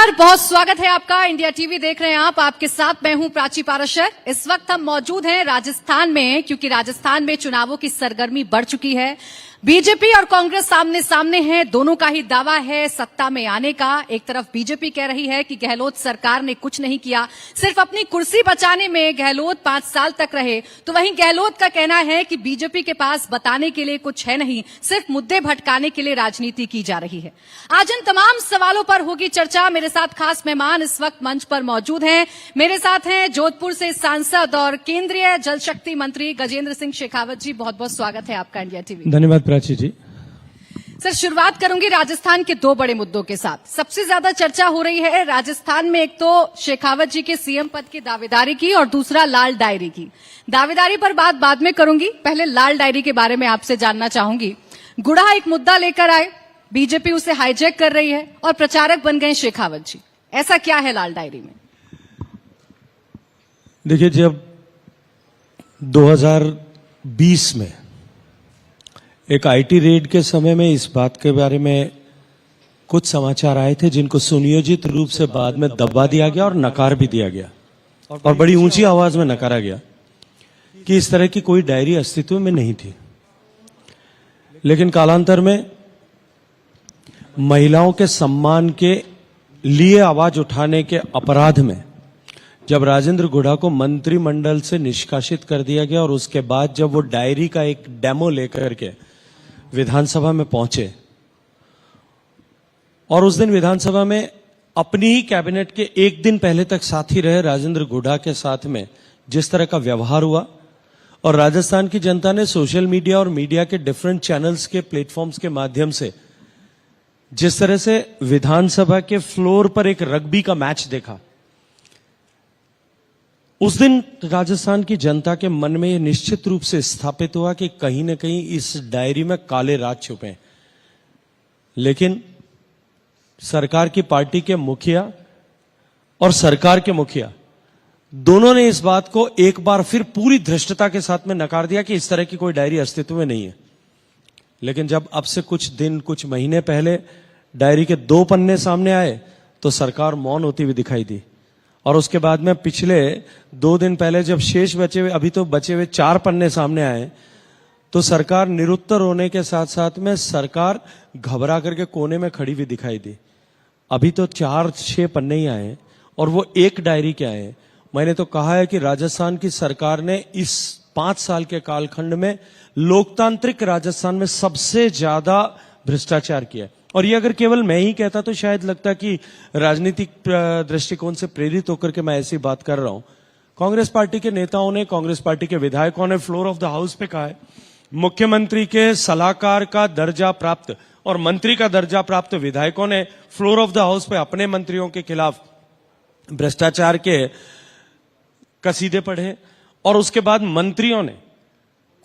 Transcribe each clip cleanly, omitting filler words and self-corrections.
नमस्कार, बहुत स्वागत है आपका। इंडिया टीवी देख रहे हैं आप, आपके साथ मैं हूं प्राची पाराशर। इस वक्त हम मौजूद हैं राजस्थान में, क्योंकि राजस्थान में चुनावों की सरगर्मी बढ़ चुकी है। बीजेपी और कांग्रेस सामने सामने हैं, दोनों का ही दावा है सत्ता में आने का। एक तरफ बीजेपी कह रही है कि गहलोत सरकार ने कुछ नहीं किया, सिर्फ अपनी कुर्सी बचाने में गहलोत 5 साल तक रहे, तो वहीं गहलोत का कहना है कि बीजेपी के पास बताने के लिए कुछ है नहीं, सिर्फ मुद्दे भटकाने के लिए राजनीति की जा रही है। आज इन तमाम सवालों पर होगी चर्चा। मेरे साथ खास मेहमान इस वक्त मंच पर मौजूद हैं। मेरे साथ हैं जोधपुर से सांसद और केंद्रीय जल शक्ति मंत्री गजेंद्र सिंह शेखावत जी। बहुत बहुत स्वागत है आपका इंडिया टीवी। धन्यवाद प्राची जी। सर, शुरुआत करूंगी राजस्थान के 2 बड़े मुद्दों के साथ। सबसे ज्यादा चर्चा हो रही है राजस्थान में, एक तो शेखावत जी के सीएम पद की दावेदारी की और दूसरा लाल डायरी की। दावेदारी पर बात बाद में करूंगी, पहले लाल डायरी के बारे में आपसे जानना चाहूंगी। गुड़ा एक मुद्दा लेकर आए, बीजेपी उसे हाईजैक कर रही है और प्रचारक बन गए शेखावत जी। ऐसा क्या है लाल डायरी में? देखिए, जब 2020 में एक आईटी रेड के समय में इस बात के बारे में कुछ समाचार आए थे, जिनको सुनियोजित रूप से बाद में दबा दिया गया और नकार भी दिया गया और बड़ी ऊंची आवाज में नकारा गया कि इस तरह की कोई डायरी अस्तित्व में नहीं थी। लेकिन कालांतर में महिलाओं के सम्मान के लिए आवाज उठाने के अपराध में जब राजेंद्र गुढ़ा को मंत्रिमंडल से निष्कासित कर दिया गया और उसके बाद जब वो डायरी का एक डेमो लेकर के विधानसभा में पहुंचे और उस दिन विधानसभा में अपनी ही कैबिनेट के एक दिन पहले तक साथी रहे राजेंद्र गुढ़ा के साथ में जिस तरह का व्यवहार हुआ, और राजस्थान की जनता ने सोशल मीडिया और मीडिया के डिफरेंट चैनल्स के प्लेटफॉर्म्स के माध्यम से जिस तरह से विधानसभा के फ्लोर पर एक रग्बी का मैच देखा, उस दिन राजस्थान की जनता के मन में यह निश्चित रूप से स्थापित हुआ कि कहीं न कहीं इस डायरी में काले राज छुपे हैं। लेकिन सरकार की पार्टी के मुखिया और सरकार के मुखिया दोनों ने इस बात को एक बार फिर पूरी धृष्टता के साथ में नकार दिया कि इस तरह की कोई डायरी अस्तित्व में नहीं है। लेकिन जब अब से कुछ महीने पहले डायरी के 2 पन्ने सामने आए तो सरकार मौन होती हुई दिखाई दी, और उसके बाद में पिछले 2 दिन पहले जब शेष बचे हुए, अभी तो बचे हुए 4 पन्ने सामने आए, तो सरकार निरुत्तर होने के साथ साथ में सरकार घबरा करके कोने में खड़ी हुई दिखाई दी। अभी तो 4-6 पन्ने ही आए और वो एक डायरी के आए। मैंने तो कहा है कि राजस्थान की सरकार ने इस 5 साल के कालखंड में लोकतांत्रिक राजस्थान में सबसे ज्यादा भ्रष्टाचार किया। और ये अगर केवल मैं ही कहता तो शायद लगता कि राजनीतिक दृष्टिकोण से प्रेरित होकर के मैं ऐसी बात कर रहा हूं। कांग्रेस पार्टी के नेताओं ने, कांग्रेस पार्टी के विधायकों ने फ्लोर ऑफ द हाउस पे कहा है, मुख्यमंत्री के सलाहकार का दर्जा प्राप्त और मंत्री का दर्जा प्राप्त विधायकों ने फ्लोर ऑफ द हाउस पे अपने मंत्रियों के खिलाफ भ्रष्टाचार के कसीदे पढ़े, और उसके बाद मंत्रियों ने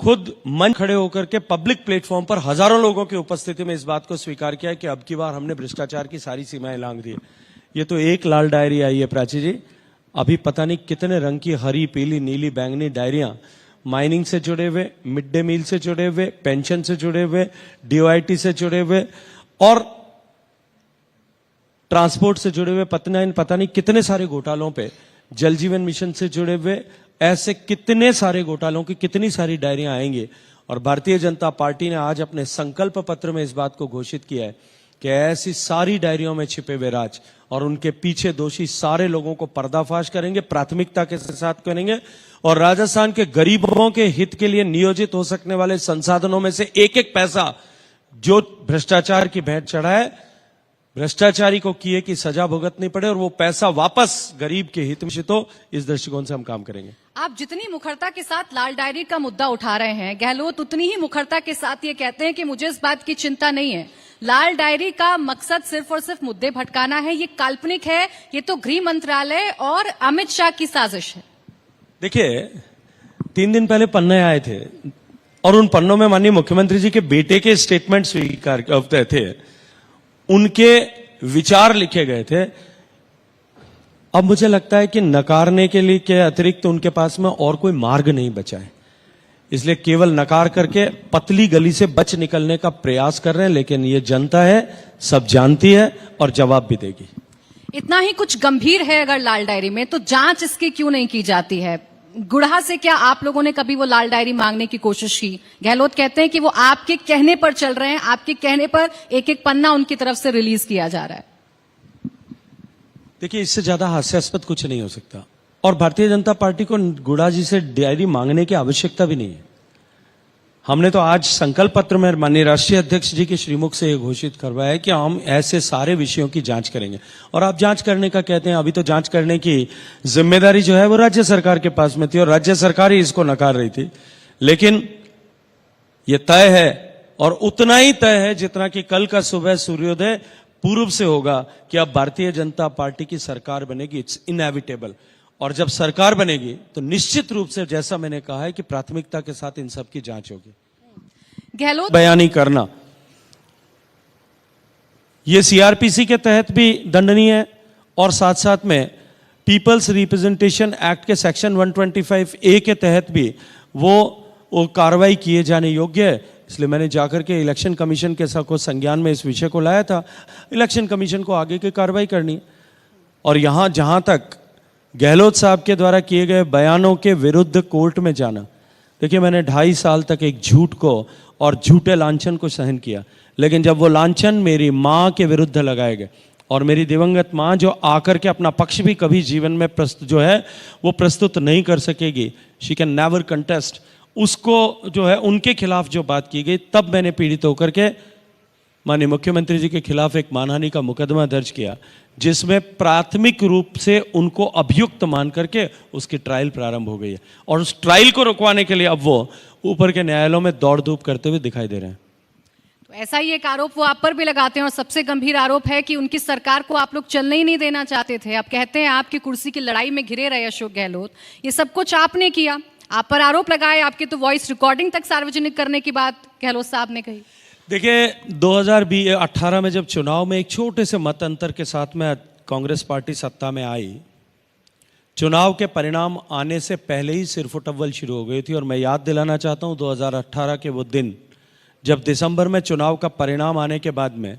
खुद मंच खड़े होकर के पब्लिक प्लेटफॉर्म पर हजारों लोगों की उपस्थिति में इस बात को स्वीकार किया कि अब की बार हमने भ्रष्टाचार की सारी सीमाएं लांघ दी। ये तो एक लाल डायरी आई है प्राची जी, अभी पता नहीं कितने रंग की हरी, पीली, नीली, बैंगनी डायरियां माइनिंग से जुड़े हुए, मिड डे मील से जुड़े हुए, पेंशन से जुड़े हुए, डीओआईटी से जुड़े हुए और ट्रांसपोर्ट से जुड़े हुए, पता नहीं कितने सारे घोटालों पे, जल जीवन मिशन से जुड़े हुए, ऐसे कितने सारे घोटालों की कितनी सारी डायरियां आएंगी। और भारतीय जनता पार्टी ने आज अपने संकल्प पत्र में इस बात को घोषित किया है कि ऐसी सारी डायरियों में छिपे हुए राज और उनके पीछे दोषी सारे लोगों को पर्दाफाश करेंगे, प्राथमिकता के साथ करेंगे, और राजस्थान के गरीबों के हित के लिए नियोजित हो सकने वाले संसाधनों में से एक एक पैसा जो भ्रष्टाचार की भेंट चढ़ा है, भ्रष्टाचारी को किए कि सजा भुगतनी पड़े और वो पैसा वापस गरीब के हित में हो, इस दृष्टिकोण से हम काम करेंगे। आप जितनी मुखरता के साथ लाल डायरी का मुद्दा उठा रहे हैं, गहलोत उतनी ही मुखरता के साथ ये कहते हैं कि मुझे इस बात की चिंता नहीं है। लाल डायरी का मकसद सिर्फ और सिर्फ मुद्दे भटकाना है, ये काल्पनिक है, ये तो गृह मंत्रालय और अमित शाह की साजिश है। देखिए, 3 दिन पहले पन्ने आए थे और उन पन्नों में माननीय मुख्यमंत्री जी के बेटे के स्टेटमेंट स्वीकार थे, उनके विचार लिखे गए थे। अब मुझे लगता है कि नकारने के लिए के अतिरिक्त उनके पास में और कोई मार्ग नहीं बचा है, इसलिए केवल नकार करके पतली गली से बच निकलने का प्रयास कर रहे हैं। लेकिन ये जनता है, सब जानती है और जवाब भी देगी। इतना ही कुछ गंभीर है अगर लाल डायरी में, तो जांच इसकी क्यों नहीं की जाती है? गुढ़ा से क्या आप लोगों ने कभी वो लाल डायरी मांगने की कोशिश की? गहलोत कहते हैं कि वो आपके कहने पर चल रहे हैं, आपके कहने पर एक एक पन्ना उनकी तरफ से रिलीज किया जा रहा है। देखिए, इससे ज्यादा हास्यास्पद कुछ नहीं हो सकता, और भारतीय जनता पार्टी को गुड़ा जी से डायरी मांगने की आवश्यकता भी नहीं है। हमने तो आज संकल्प पत्र में माननीय राष्ट्रीय अध्यक्ष जी के श्रीमुख से यह घोषित करवाया है कि हम ऐसे सारे विषयों की जांच करेंगे। और आप जांच करने का कहते हैं, अभी तो जांच करने की जिम्मेदारी जो है वो राज्य सरकार के पास में थी और राज्य सरकार ही इसको नकार रही थी। लेकिन यह तय है, और उतना ही तय है जितना कि कल का सुबह सूर्योदय पूर्व से होगा कि अब भारतीय जनता पार्टी की सरकार बनेगी। It's inevitable. और जब सरकार बनेगी तो निश्चित रूप से, जैसा मैंने कहा है, कि प्राथमिकता के साथ इन सब की जांच होगी। गहलोत बयानी करना यह सीआरपीसी के तहत भी दंडनीय है, और साथ साथ में पीपल्स रिप्रेजेंटेशन एक्ट के सेक्शन 125A के तहत भी वो कार्रवाई किए जाने योग्य है। इसलिए मैंने जाकर के इलेक्शन कमीशन के को संज्ञान में इस विषय को लाया था। इलेक्शन कमीशन को आगे की कार्रवाई करनी है। और यहां जहां तक गहलोत साहब के द्वारा किए गए बयानों के विरुद्ध कोर्ट में जाना, देखिए, मैंने 2.5 साल तक एक झूठ को और झूठे लांछन को सहन किया, लेकिन जब वो लांछन मेरी मां के विरुद्ध लगाए गए, और मेरी दिवंगत मां जो आकर के अपना पक्ष भी कभी जीवन में प्रस्तुत नहीं कर सकेगी, शी कैन नेवर कंटेस्ट, उसको जो है उनके खिलाफ जो बात की गई, तब मैंने पीड़ित होकर के माननीय मुख्यमंत्री जी के खिलाफ एक मानहानि का मुकदमा दर्ज किया, जिसमें प्राथमिक रूप से उनको अभियुक्त मान करके उसकी ट्रायल प्रारंभ हो गई है। और उस ट्रायल को रुकवाने के लिए अब वो ऊपर के न्यायालयों में दौड़ धूप करते हुए दिखाई दे रहे हैं। तो ऐसा ही एक आरोप वो आप पर भी लगाते हैं, और सबसे गंभीर आरोप है कि उनकी सरकार को आप लोग चलने ही नहीं देना चाहते थे। आप कहते हैं आपकी कुर्सी की लड़ाई में घिरे रहे अशोक गहलोत, ये सब कुछ आपने किया, आप पर आरोप लगाए, आपकी तो वॉइस रिकॉर्डिंग तक सार्वजनिक करने की बात गहलोत साहब ने कही। देखिए, 2018 में जब चुनाव में एक छोटे से मत अंतर के साथ में कांग्रेस पार्टी सत्ता में आई, चुनाव के परिणाम आने से पहले ही सिरफुटअव्वल शुरू हो गई थी। और मैं याद दिलाना चाहता हूं 2018 के वो दिन, जब दिसंबर में चुनाव का परिणाम आने के बाद में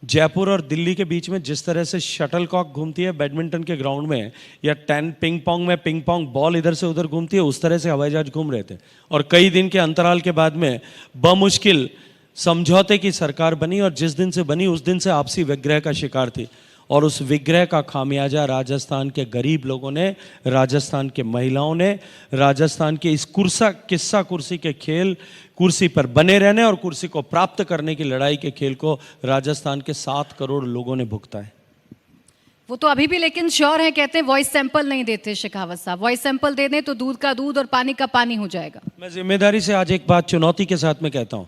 जयपुर और दिल्ली के बीच में जिस तरह से शटलकॉक घूमती है बैडमिंटन के ग्राउंड में, या पिंग पोंग में पिंग पोंग बॉल इधर से उधर घूमती है, उस तरह से हवाई जहाज घूम रहे थे। और कई दिन के अंतराल के बाद में बमुश्किल समझौते की सरकार बनी, और जिस दिन से बनी उस दिन से आपसी विग्रह का शिकार थी। और उस विग्रह का खामियाजा राजस्थान के गरीब लोगों ने, राजस्थान के महिलाओं ने, राजस्थान के इस किस्सा कुर्सी के खेल, कुर्सी पर बने रहने और कुर्सी को प्राप्त करने की लड़ाई के खेल को राजस्थान के 7 करोड़ लोगों ने भुगता है। वो तो अभी भी लेकिन श्योर है, कहते हैं वॉइस सैंपल नहीं देते शेखावत साहब, वॉइस सैंपल दे दें तो दूध का दूध और पानी का पानी हो जाएगा। मैं जिम्मेदारी से आज एक बात चुनौती के साथ में कहता हूं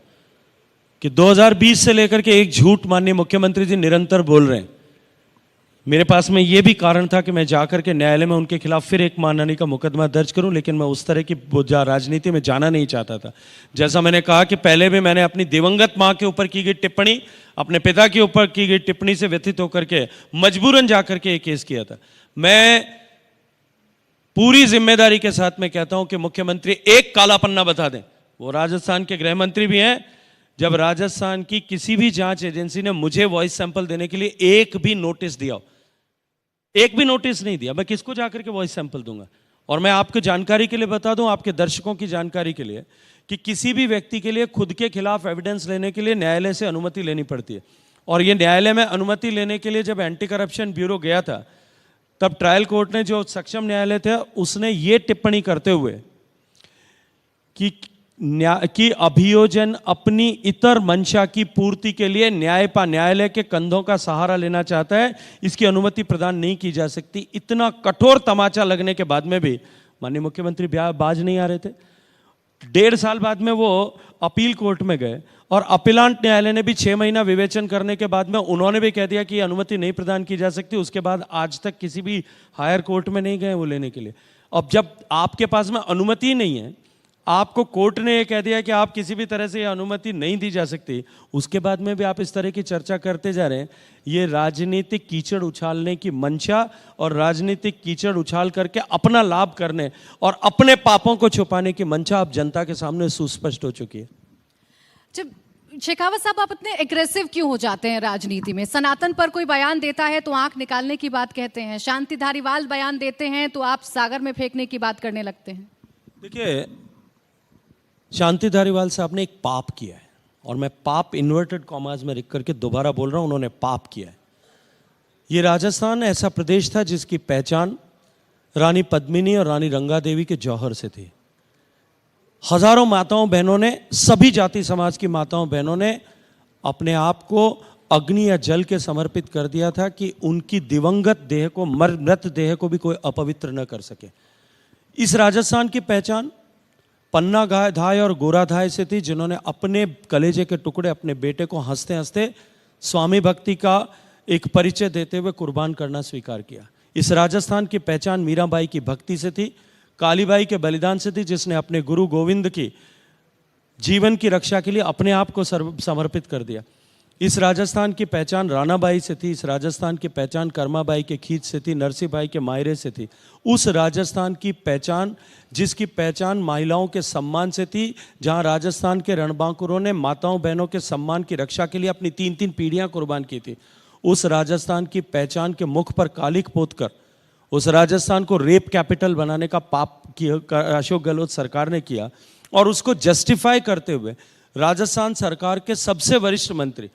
कि 2020 से लेकर के एक झूठ माननीय मुख्यमंत्री जी निरंतर बोल रहे हैं। मेरे पास में यह भी कारण था कि मैं जाकर के न्यायालय में उनके खिलाफ फिर एक मानहानि का मुकदमा दर्ज करूं, लेकिन मैं उस तरह की राजनीति में जाना नहीं चाहता था। जैसा मैंने कहा कि पहले भी मैंने अपनी दिवंगत मां के ऊपर की गई टिप्पणी, अपने पिता के ऊपर की गई टिप्पणी से व्यथित होकर के मजबूरन जाकर के एक केस किया था। मैं पूरी जिम्मेदारी के साथ में कहता हूं कि मुख्यमंत्री एक काला पन्ना बता दें, वो राजस्थान के गृह मंत्री भी हैं। जब राजस्थान की किसी भी जांच एजेंसी ने मुझे वॉइस सैंपल देने के लिए एक भी नोटिस दिया, एक भी नोटिस नहीं दिया, मैं किसको जाकर के वॉइस सैंपल दूंगा? और मैं आपको जानकारी के लिए बता दूं, आपके दर्शकों की जानकारी के लिए, कि किसी भी व्यक्ति के लिए खुद के खिलाफ एविडेंस लेने के लिए न्यायालय से अनुमति लेनी पड़ती है। और ये न्यायालय में अनुमति लेने के लिए जब एंटी करप्शन ब्यूरो गया था, तब ट्रायल कोर्ट ने, जो सक्षम न्यायालय था, उसने ये टिप्पणी करते हुए कि अभियोजन अपनी इतर मंशा की पूर्ति के लिए न्यायालय के कंधों का सहारा लेना चाहता है, इसकी अनुमति प्रदान नहीं की जा सकती। इतना कठोर तमाचा लगने के बाद में भी माननीय मुख्यमंत्री बाज नहीं आ रहे थे। 1.5 साल बाद में वो अपील कोर्ट में गए, और अपीलांट न्यायालय ने भी 6 महीना विवेचन करने के बाद में उन्होंने भी कह दिया कि अनुमति नहीं प्रदान की जा सकती। उसके बाद आज तक किसी भी हायर कोर्ट में नहीं गए वो लेने के लिए। अब जब आपके पास में अनुमति नहीं है, आपको कोर्ट ने यह कह दिया कि आप किसी भी तरह से यह अनुमति नहीं दी जा सकती, उसके बाद में भी आप इस तरह की चर्चा करते जा रहे हैं। ये राजनीतिक कीचड़ उछालने की मंशा और राजनीतिक कीचड़ उछाल करके अपना लाभ करने और अपने पापों को छुपाने की मंशा अब जनता के सामने सुस्पष्ट हो चुकी है। जब शेखावत साहब, आप इतने एग्रेसिव क्यों हो जाते हैं राजनीति में? सनातन पर कोई बयान देता है तो आंख निकालने की बात कहते हैं, शांति धारीवाल बयान देते हैं तो आप सागर में फेंकने की बात करने लगते हैं। देखिए, शांति धारीवाल साहब ने एक पाप किया है, और मैं पाप इन्वर्टेड कॉमास में लिख करके दोबारा बोल रहा हूं, उन्होंने पाप किया है। ये राजस्थान ऐसा प्रदेश था जिसकी पहचान रानी पद्मिनी और रानी रंगा देवी के जौहर से थी। हजारों माताओं बहनों ने, सभी जाति समाज की माताओं बहनों ने अपने आप को अग्नि या जल के समर्पित कर दिया था कि उनकी दिवंगत देह को, मृत देह को भी कोई अपवित्र न कर सके। इस राजस्थान की पहचान पन्ना धाय और गोरा धाय से थी, जिन्होंने अपने कलेजे के टुकड़े अपने बेटे को हंसते हंसते स्वामी भक्ति का एक परिचय देते हुए कुर्बान करना स्वीकार किया। इस राजस्थान की पहचान मीराबाई की भक्ति से थी, कालीबाई के बलिदान से थी, जिसने अपने गुरु गोविंद की जीवन की रक्षा के लिए अपने आप को समर्पित कर दिया। इस राजस्थान की पहचान रानाबाई से थी, इस राजस्थान की पहचान कर्माबाई के खींच से थी, नरसिंहबाई के मायरे से थी। उस राजस्थान की पहचान, जिसकी पहचान महिलाओं के सम्मान से थी, जहां राजस्थान के रणबांकुरों ने माताओं बहनों के सम्मान की रक्षा के लिए अपनी 3-3 पीढ़ियां कुर्बान की थी। उस राजस्थान की पहचान के मुख पर कालिक पोतकर उस राजस्थान को रेप कैपिटल बनाने का पाप अशोक गहलोत सरकार ने किया, और उसको जस्टिफाई करते हुए राजस्थान सरकार के सबसे वरिष्ठ मंत्री,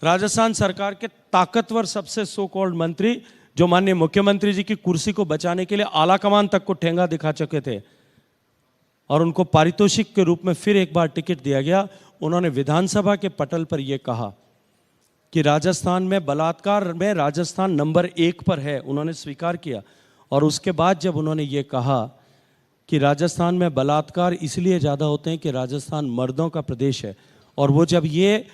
राजस्थान सरकार के ताकतवर सबसे सो कॉल्ड मंत्री, जो माननीय मुख्यमंत्री जी की कुर्सी को बचाने के लिए आला कमान तक को ठेंगा दिखा चुके थे, और उनको पारितोषिक के रूप में फिर एक बार टिकट दिया गया, उन्होंने विधानसभा के पटल पर यह कहा कि राजस्थान में बलात्कार में राजस्थान नंबर 1 पर है। उन्होंने स्वीकार किया, और उसके बाद जब उन्होंने ये कहा कि राजस्थान में बलात्कार इसलिए ज़्यादा होते हैं कि राजस्थान मर्दों का प्रदेश है, और वो जब ये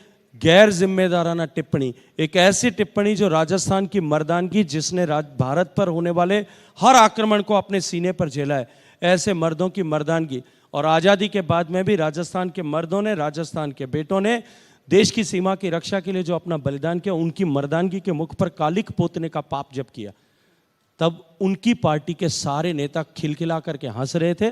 गैर जिम्मेदाराना टिप्पणी, एक ऐसी टिप्पणी जो राजस्थान की मर्दानगी, जिसने भारत पर होने वाले हर आक्रमण को अपने सीने पर झेला है, ऐसे मर्दों की मर्दानगी, और आज़ादी के बाद में भी राजस्थान के मर्दों ने, राजस्थान के बेटों ने देश की सीमा की रक्षा के लिए जो अपना बलिदान किया, उनकी मर्दानगी के मुख पर कालिक पोतने का पाप जब किया, तब उनकी पार्टी के सारे नेता खिलखिला करके हंस रहे थे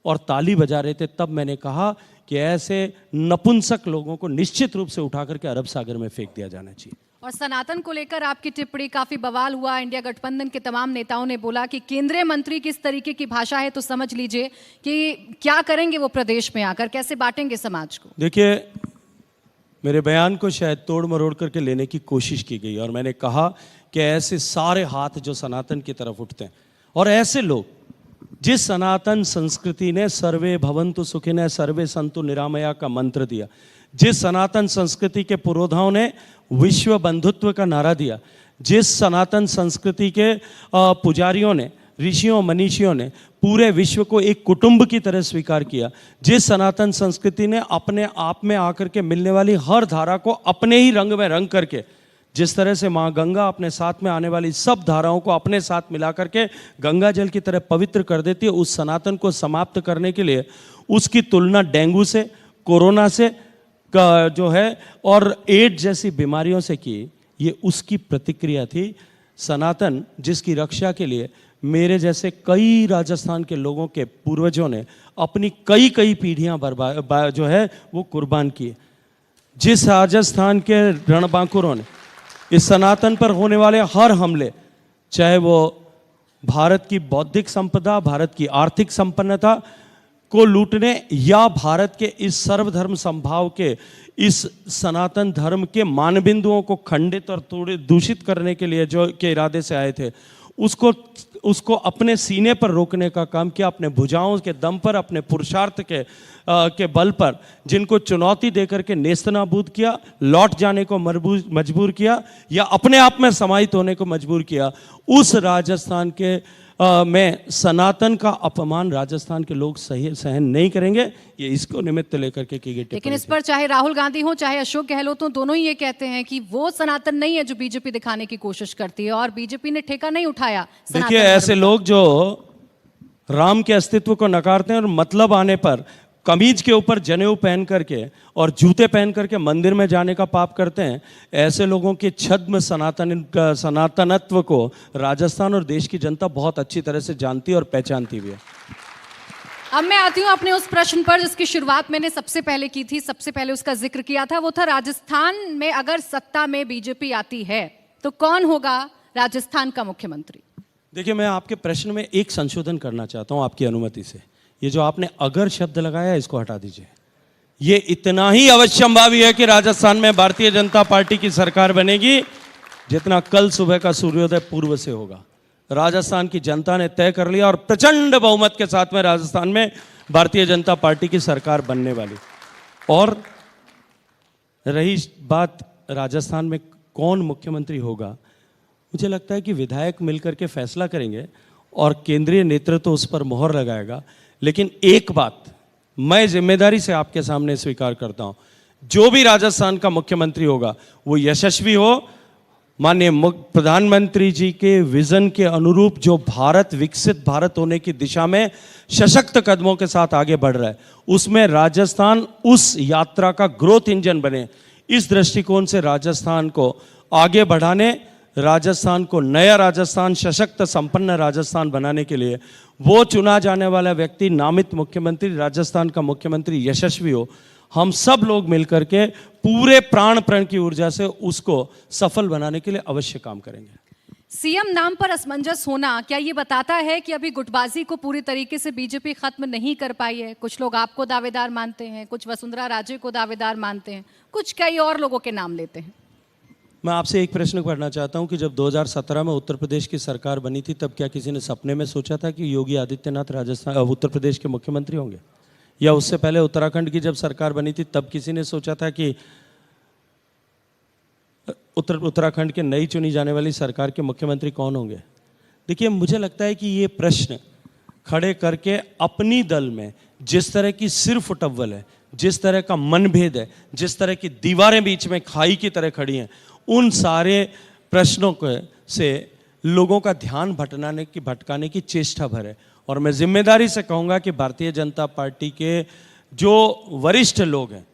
और ताली बजा रहे थे। तब मैंने कहा कि ऐसे नपुंसक लोगों को निश्चित रूप से उठा करके अरब सागर में फेंक दिया जाना चाहिए। और सनातन को लेकर आपकी टिप्पणी काफी बवाल हुआ। इंडिया गठबंधन के तमाम नेताओं ने बोला कि केंद्रीय मंत्री किस तरीके की भाषा है तो समझ लीजिए कि क्या करेंगे वो प्रदेश में आकर, कैसे बांटेंगे समाज को। देखिए, मेरे बयान को शायद तोड़ मरोड़ करके लेने की कोशिश की गई, और मैंने कहा कि ऐसे सारे हाथ जो सनातन की तरफ उठते हैं, और ऐसे लोग जिस सनातन संस्कृति ने सर्वे भवन्तु सुखिनः सर्वे सन्तु निरामया का मंत्र दिया, जिस सनातन संस्कृति के पुरोधाओं ने विश्व बंधुत्व का नारा दिया, जिस सनातन संस्कृति के पुजारियों ने, ऋषियों मनीषियों ने पूरे विश्व को एक कुटुंब की तरह स्वीकार किया, जिस सनातन संस्कृति ने अपने आप में आकर के मिलने वाली हर धारा को अपने ही रंग में रंग करके, जिस तरह से माँ गंगा अपने साथ में आने वाली सब धाराओं को अपने साथ मिला करके गंगा जल की तरह पवित्र कर देती है, उस सनातन को समाप्त करने के लिए उसकी तुलना डेंगू से, कोरोना से जो है और एड्स जैसी बीमारियों से की। ये उसकी प्रतिक्रिया थी। सनातन जिसकी रक्षा के लिए मेरे जैसे कई राजस्थान के लोगों के पूर्वजों ने अपनी कई पीढ़ियां बर्बाद जो है वो कुर्बान की, जिस राजस्थान के रणबांकुरों ने इस सनातन पर होने वाले हर हमले, चाहे वो भारत की बौद्धिक संपदा, भारत की आर्थिक संपन्नता को लूटने, या भारत के इस सर्वधर्म संभाव के, इस सनातन धर्म के मानबिंदुओं को खंडित और दूषित करने के लिए जो के इरादे से आए थे, उसको अपने सीने पर रोकने का काम किया, अपने भुजाओं के दम पर, अपने पुरुषार्थ के बल पर, जिनको चुनौती देकर के नेस्तनाबूद किया, लौट जाने को मजबूर किया, या अपने आप में समाहित होने को मजबूर किया। उस राजस्थान के में सनातन का अपमान राजस्थान के लोग सहन नहीं करेंगे। ये इसको निमित्त लेकर के की गई। लेकिन इस पर चाहे राहुल गांधी हो चाहे अशोक गहलोत हो, दोनों ही ये कहते हैं कि वो सनातन नहीं है जो बीजेपी दिखाने की कोशिश करती है, और बीजेपी ने ठेका नहीं उठाया। देखिए, ऐसे लोग जो राम के अस्तित्व को नकारते हैं और मतलब आने पर कमीज के ऊपर जनेऊ पहन करके और जूते पहन करके मंदिर में जाने का पाप करते हैं, ऐसे लोगों के छद्म सनातनत्व को राजस्थान और देश की जनता बहुत अच्छी तरह से जानती और पहचानती भी है। अब मैं आती हूं अपने उस प्रश्न पर जिसकी शुरुआत मैंने सबसे पहले की थी, सबसे पहले उसका जिक्र किया था, वो था राजस्थान में अगर सत्ता में बीजेपी आती है तो कौन होगा राजस्थान का मुख्यमंत्री? देखिए, मैं आपके प्रश्न में एक संशोधन करना चाहता हूं आपकी अनुमति से। ये जो आपने अगर शब्द लगाया इसको हटा दीजिए। ये इतना ही अवश्यंभावी है कि राजस्थान में भारतीय जनता पार्टी की सरकार बनेगी जितना कल सुबह का सूर्योदय पूर्व से होगा। राजस्थान की जनता ने तय कर लिया और प्रचंड बहुमत के साथ में राजस्थान में भारतीय जनता पार्टी की सरकार बनने वाली। और रही बात राजस्थान में कौन मुख्यमंत्री होगा, मुझे लगता है कि विधायक मिलकर के फैसला करेंगे और केंद्रीय नेतृत्व उस पर मोहर लगाएगा। लेकिन एक बात मैं जिम्मेदारी से आपके सामने स्वीकार करता हूं, जो भी राजस्थान का मुख्यमंत्री होगा वो यशस्वी हो, माननीय प्रधानमंत्री जी के विजन के अनुरूप जो भारत विकसित भारत होने की दिशा में सशक्त कदमों के साथ आगे बढ़ रहा है, उसमें राजस्थान उस यात्रा का ग्रोथ इंजन बने। इस दृष्टिकोण से राजस्थान को आगे बढ़ाने, राजस्थान को नया राजस्थान, सशक्त संपन्न राजस्थान बनाने के लिए वो चुना जाने वाला व्यक्ति, नामित मुख्यमंत्री, राजस्थान का मुख्यमंत्री यशस्वी हो। हम सब लोग मिलकर के पूरे प्राण प्रण की ऊर्जा से उसको सफल बनाने के लिए अवश्य काम करेंगे। सीएम नाम पर असमंजस होना क्या ये बताता है कि अभी गुटबाजी को पूरी तरीके से बीजेपी खत्म नहीं कर पाई है? कुछ लोग आपको दावेदार मानते हैं, कुछ वसुंधरा राजे को दावेदार मानते हैं, कुछ कई और लोगों के नाम लेते हैं। मैं आपसे एक प्रश्न करना चाहता हूं कि जब 2017 में उत्तर प्रदेश की सरकार बनी थी, तब क्या किसी ने सपने में सोचा था कि योगी आदित्यनाथ राजस्थान उत्तर प्रदेश के मुख्यमंत्री होंगे? या उससे पहले उत्तराखंड की जब सरकार बनी थी तब किसी ने सोचा था कि उत्तराखंड के नई चुनी जाने वाली सरकार के मुख्यमंत्री कौन होंगे? देखिए, मुझे लगता है कि ये प्रश्न खड़े करके अपनी दल में जिस तरह की सिर फुटअव्वल है, जिस तरह का मनभेद है, जिस तरह की दीवारें बीच में खाई की तरह खड़ी हैं, उन सारे प्रश्नों से लोगों का ध्यान भटकाने की चेष्टा भर है। और मैं जिम्मेदारी से कहूंगा कि भारतीय जनता पार्टी के जो वरिष्ठ लोग हैं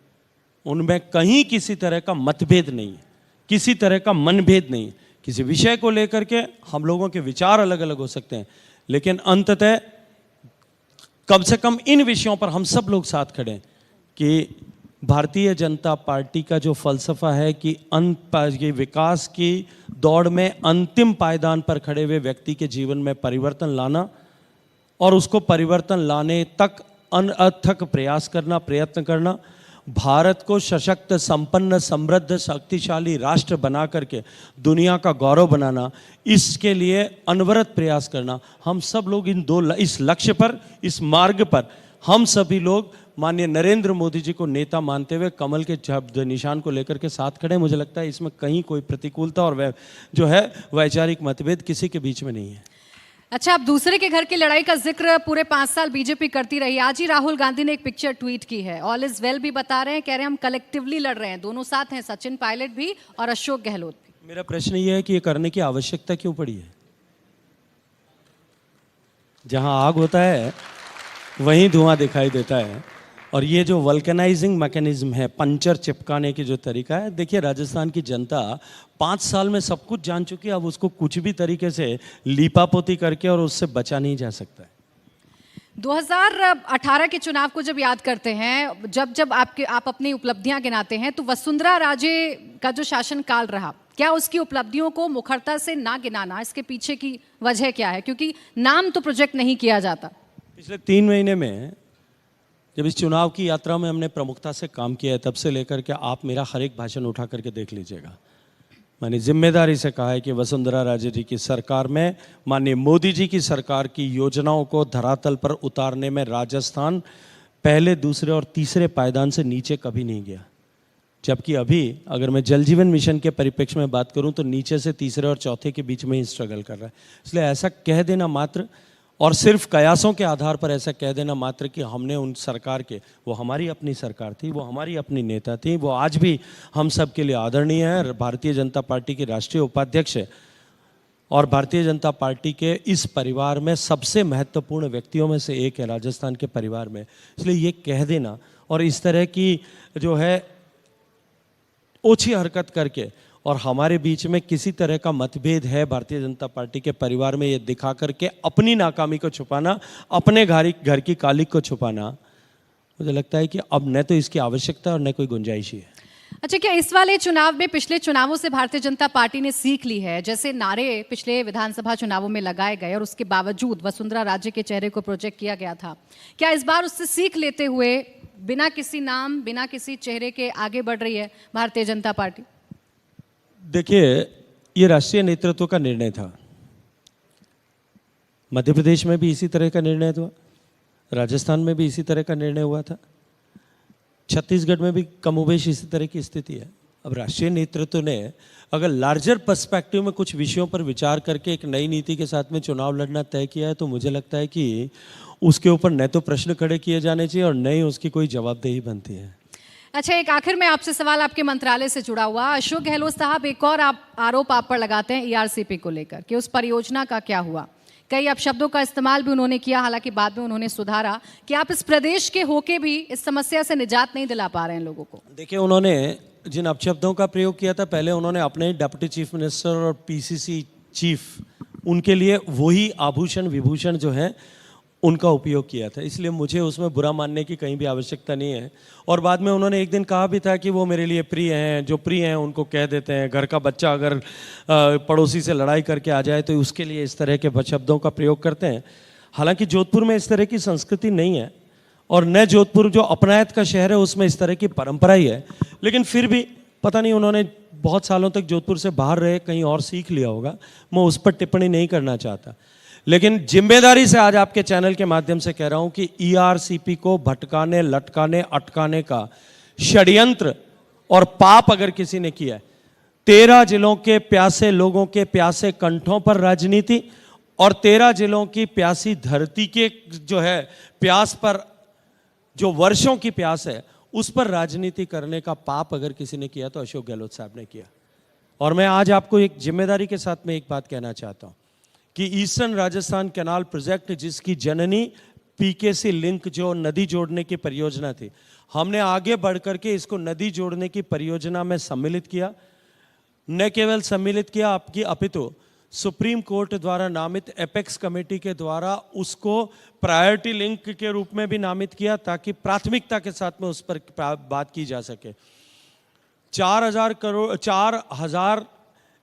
उनमें कहीं किसी तरह का मतभेद नहीं है, किसी तरह का मनभेद नहीं है। किसी विषय को लेकर के हम लोगों के विचार अलग अलग हो सकते हैं, लेकिन अंततः कम से कम इन विषयों पर हम सब लोग साथ खड़े हैं कि भारतीय जनता पार्टी का जो फलसफा है कि ये विकास की दौड़ में अंतिम पायदान पर खड़े हुए व्यक्ति के जीवन में परिवर्तन लाना और उसको परिवर्तन लाने तक अनअथक प्रयास करना, प्रयत्न करना, भारत को सशक्त, संपन्न, समृद्ध, शक्तिशाली राष्ट्र बना करके दुनिया का गौरव बनाना, इसके लिए अनवरत प्रयास करना। हम सब लोग इस लक्ष्य पर, इस मार्ग पर हम सभी लोग माननीय नरेंद्र मोदी जी को नेता मानते हुए कमल के निशान को लेकर के साथ खड़े। मुझे लगता है इसमें कहीं कोई प्रतिकूलता और जो है वैचारिक मतभेद किसी के बीच में नहीं है। अच्छा, अब दूसरे के घर की लड़ाई का जिक्र पूरे 5 साल बीजेपी करती रही। आज ही राहुल गांधी ने एक पिक्चर ट्वीट की है, ऑल इज वेल भी बता रहे हैं, कह रहे हैं हम कलेक्टिवली लड़ रहे हैं, दोनों साथ हैं, सचिन पायलट भी और अशोक गहलोत भी। मेरा प्रश्न ये है कि ये करने की आवश्यकता क्यों पड़ी है? जहां आग होता है वहीं धुआं दिखाई देता है। और ये जो वल्कनाइजिंग मैकेनिज्म है, पंचर चिपकाने की जो तरीका है, देखिए राजस्थान की जनता 5 साल में सब कुछ जान चुकी है। अब उसको कुछ भी तरीके से लीपापोती करके और उससे बचा नहीं जा सकता है। 2018 के चुनाव को जब याद करते हैं, जब आप अपनी उपलब्धियां गिनाते हैं, तो वसुंधरा राजे का जो शासनकाल रहा, क्या उसकी उपलब्धियों को मुखरता से ना गिनाना, इसके पीछे की वजह क्या है? क्योंकि नाम तो प्रोजेक्ट नहीं किया जाता। पिछले 3 महीने में जब इस चुनाव की यात्रा में हमने प्रमुखता से काम किया है, तब से लेकर के आप मेरा हर एक भाषण उठा करके देख लीजिएगा। मैंने जिम्मेदारी से कहा है कि वसुंधरा राजे जी की सरकार में, माननीय मोदी जी की सरकार की योजनाओं को धरातल पर उतारने में राजस्थान पहले, दूसरे और तीसरे पायदान से नीचे कभी नहीं गया। जबकि अभी अगर मैं जल जीवन मिशन के परिप्रेक्ष्य में बात करूं तो नीचे से तीसरे और चौथे के बीच में ही स्ट्रगल कर रहा है। इसलिए ऐसा कह देना मात्र, और सिर्फ कयासों के आधार पर ऐसा कह देना मात्र कि हमने उन सरकार के, वो हमारी अपनी सरकार थी, वो हमारी अपनी नेता थी, वो आज भी हम सब के लिए आदरणीय है, भारतीय जनता पार्टी की राष्ट्रीय उपाध्यक्ष है और भारतीय जनता पार्टी के इस परिवार में सबसे महत्वपूर्ण व्यक्तियों में से एक है राजस्थान के परिवार में। इसलिए ये कह देना और इस तरह की जो है ओछी हरकत करके और हमारे बीच में किसी तरह का मतभेद है भारतीय जनता पार्टी के परिवार में, ये दिखा करके अपनी नाकामी को छुपाना, अपने घर की कालिक को छुपाना, मुझे लगता है कि अब न तो इसकी आवश्यकता और न कोई गुंजाइश ही है। अच्छा, क्या इस वाले चुनाव में पिछले चुनावों से भारतीय जनता पार्टी ने सीख ली है? जैसे नारे पिछले विधानसभा चुनावों में लगाए गए और उसके बावजूद वसुंधरा राजे के चेहरे को प्रोजेक्ट किया गया था, क्या इस बार उससे सीख लेते हुए बिना किसी नाम, बिना किसी चेहरे के आगे बढ़ रही है भारतीय जनता पार्टी? देखिए, ये राष्ट्रीय नेतृत्व का निर्णय था। मध्य प्रदेश में भी इसी तरह का निर्णय हुआ, राजस्थान में भी इसी तरह का निर्णय हुआ था, छत्तीसगढ़ में भी कमोबेश इसी तरह की स्थिति है। अब राष्ट्रीय नेतृत्व ने अगर लार्जर पर्सपेक्टिव में कुछ विषयों पर विचार करके एक नई नीति के साथ में चुनाव लड़ना तय किया है, तो मुझे लगता है कि उसके ऊपर न तो प्रश्न खड़े किए जाने चाहिए और न ही उसकी कोई जवाबदेही बनती है। अच्छा, एक आखिर में आपसे सवाल आपके मंत्रालय से जुड़ा हुआ। अशोक गहलोत साहब एक और आरोप आप पर लगाते हैं ईआरसीपी को लेकर कि उस परियोजना का क्या हुआ। कई अपशब्दों का इस्तेमाल भी उन्होंने किया, हालांकि बाद में उन्होंने सुधारा कि आप इस प्रदेश के होके भी इस समस्या से निजात नहीं दिला पा रहे हैं लोगों को। देखिए, उन्होंने जिन अपशब्दों का प्रयोग किया था, पहले उन्होंने अपने डिप्टी चीफ मिनिस्टर और पीसीसी चीफ उनके लिए वही आभूषण विभूषण जो है उनका उपयोग किया था, इसलिए मुझे उसमें बुरा मानने की कहीं भी आवश्यकता नहीं है। और बाद में उन्होंने एक दिन कहा भी था कि वो मेरे लिए प्रिय हैं, जो प्रिय हैं उनको कह देते हैं। घर का बच्चा अगर पड़ोसी से लड़ाई करके आ जाए तो उसके लिए इस तरह के शब्दों का प्रयोग करते हैं। हालांकि जोधपुर में इस तरह की संस्कृति नहीं है और न जोधपुर जो अपनायत का शहर है उसमें इस तरह की परंपरा ही है, लेकिन फिर भी पता नहीं उन्होंने बहुत सालों तक जोधपुर से बाहर रहे, कहीं और सीख लिया होगा। मैं उस पर टिप्पणी नहीं करना चाहता, लेकिन जिम्मेदारी से आज आपके चैनल के माध्यम से कह रहा हूं कि ईआरसीपी को भटकाने, लटकाने, अटकाने का षड्यंत्र और पाप अगर किसी ने किया है, 13 जिलों के प्यासे लोगों के प्यासे कंठों पर राजनीति और 13 जिलों की प्यासी धरती के जो है प्यास पर, जो वर्षों की प्यास है उस पर राजनीति करने का पाप अगर किसी ने किया तो अशोक गहलोत साहब ने किया। और मैं आज आपको एक जिम्मेदारी के साथ में एक बात कहना चाहता हूं कि ईस्टर्न राजस्थान कैनाल प्रोजेक्ट, जिसकी जननी पीकेसी लिंक जो नदी जोड़ने की परियोजना थी, हमने आगे बढ़कर के इसको नदी जोड़ने की परियोजना में सम्मिलित किया। न केवल सम्मिलित किया आपकी, अपितु सुप्रीम कोर्ट द्वारा नामित एपेक्स कमेटी के द्वारा उसको प्रायोरिटी लिंक के रूप में भी नामित किया, ताकि प्राथमिकता के साथ में उस पर बात की जा सके। 4,000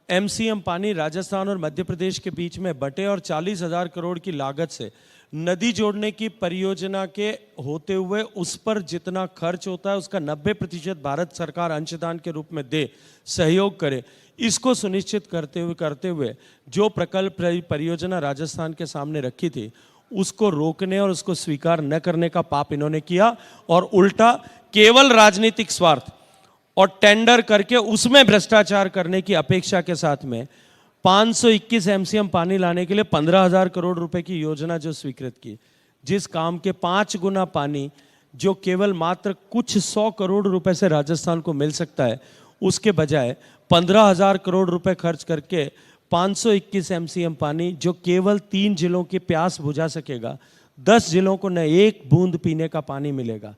एमसीएम पानी राजस्थान और मध्य प्रदेश के बीच में बटे और 40,000 करोड़ की लागत से नदी जोड़ने की परियोजना के होते हुए उस पर जितना खर्च होता है उसका 90% भारत सरकार अंशदान के रूप में दे, सहयोग करे। इसको सुनिश्चित करते हुए जो प्रकल्प परियोजना राजस्थान के सामने रखी थी उसको रोकने और उसको स्वीकार न करने का पाप इन्होंने किया और उल्टा केवल राजनीतिक स्वार्थ और टेंडर करके उसमें भ्रष्टाचार करने की अपेक्षा के साथ में 521 एमसीएम पानी लाने के लिए 15,000 करोड़ रुपए की योजना जो स्वीकृत की, जिस काम के 5 गुना पानी जो केवल मात्र कुछ 100 करोड़ रुपए से राजस्थान को मिल सकता है, उसके बजाय 15,000 करोड़ रुपए खर्च करके 521 एमसीएम पानी जो केवल 3 जिलों की प्यास बुझा सकेगा, 10 जिलों को न एक बूंद पीने का पानी मिलेगा।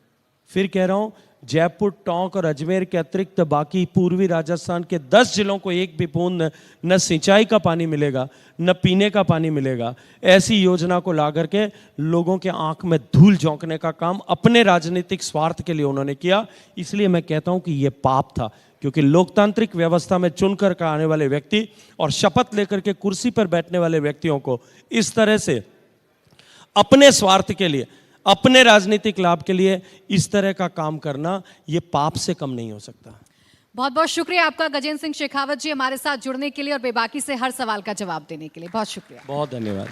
फिर कह रहा हूं, जयपुर, टोंक और अजमेर के अतिरिक्त बाकी पूर्वी राजस्थान के 10 जिलों को एक भी बूंद न सिंचाई का पानी मिलेगा, न पीने का पानी मिलेगा। ऐसी योजना को ला करके लोगों के आंख में धूल झोंकने का काम अपने राजनीतिक स्वार्थ के लिए उन्होंने किया। इसलिए मैं कहता हूं कि यह पाप था, क्योंकि लोकतांत्रिक व्यवस्था में चुनकर आने वाले व्यक्ति और शपथ लेकर के कुर्सी पर बैठने वाले व्यक्तियों को इस तरह से अपने स्वार्थ के लिए, अपने राजनीतिक लाभ के लिए इस तरह का काम करना, ये पाप से कम नहीं हो सकता। बहुत बहुत शुक्रिया आपका गजेंद्र सिंह शेखावत जी, हमारे साथ जुड़ने के लिए और बेबाकी से हर सवाल का जवाब देने के लिए। बहुत शुक्रिया। बहुत धन्यवाद।